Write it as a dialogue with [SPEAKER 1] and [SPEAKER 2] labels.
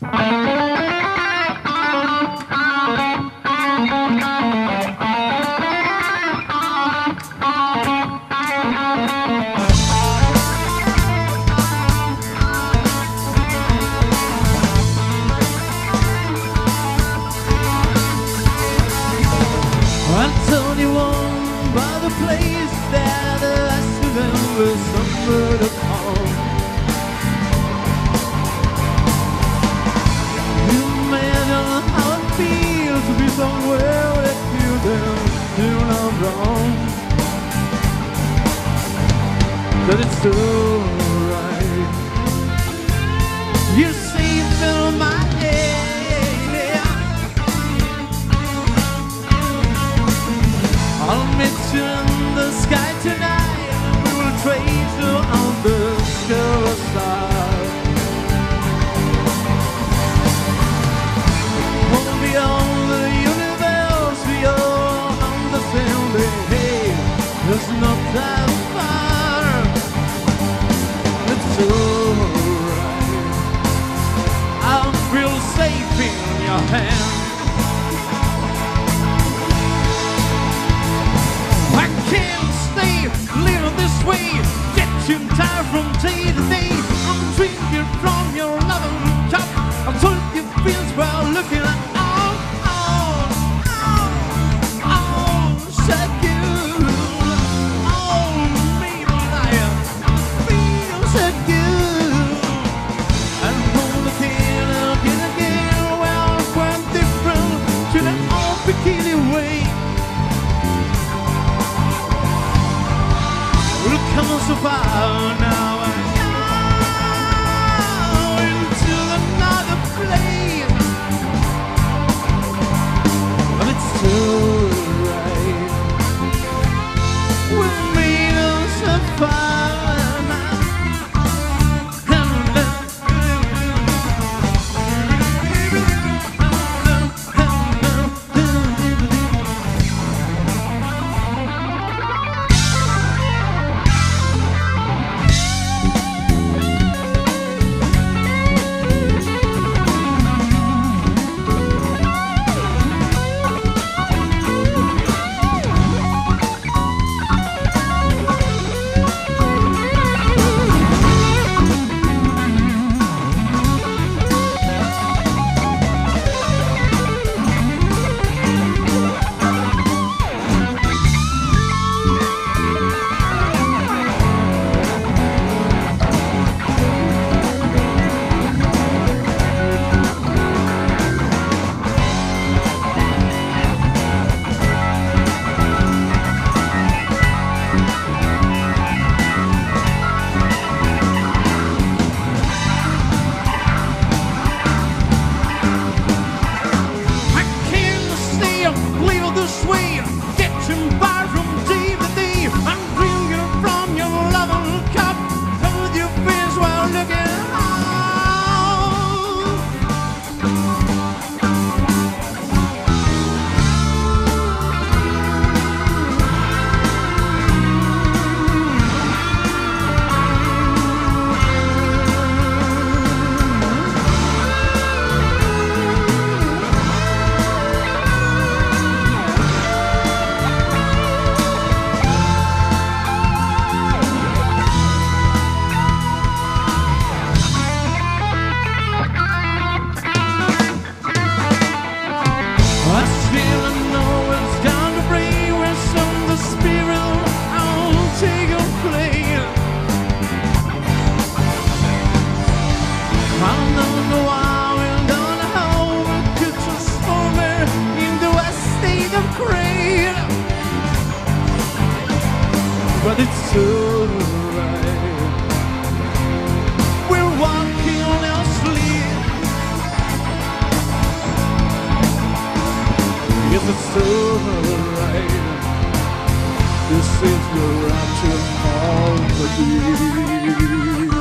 [SPEAKER 1] I told you one by the place that I still remember somewhere to call. You imagine how it feels to be somewhere that you don't do no wrong. But it's alright. You're safe in my head. I'll meet you in the sky tonight. We will trace you on the silver side. Oh, beyond the universe, we all understand that hey, it's not that far. It's alright. I'll feel safe in your hands. Live this way, getting tired from day to day. I'm drinking from your loving cup. I told you feels well looking at so good. Oh, maybe I feel so good. And hold again, well, quite different to that old bikini way. Come on so far now and now into another place. But it's alright. We made us a fire now. But it's alright. We're walking on our sleep. Yes, it's alright. This is the rapture of the deep.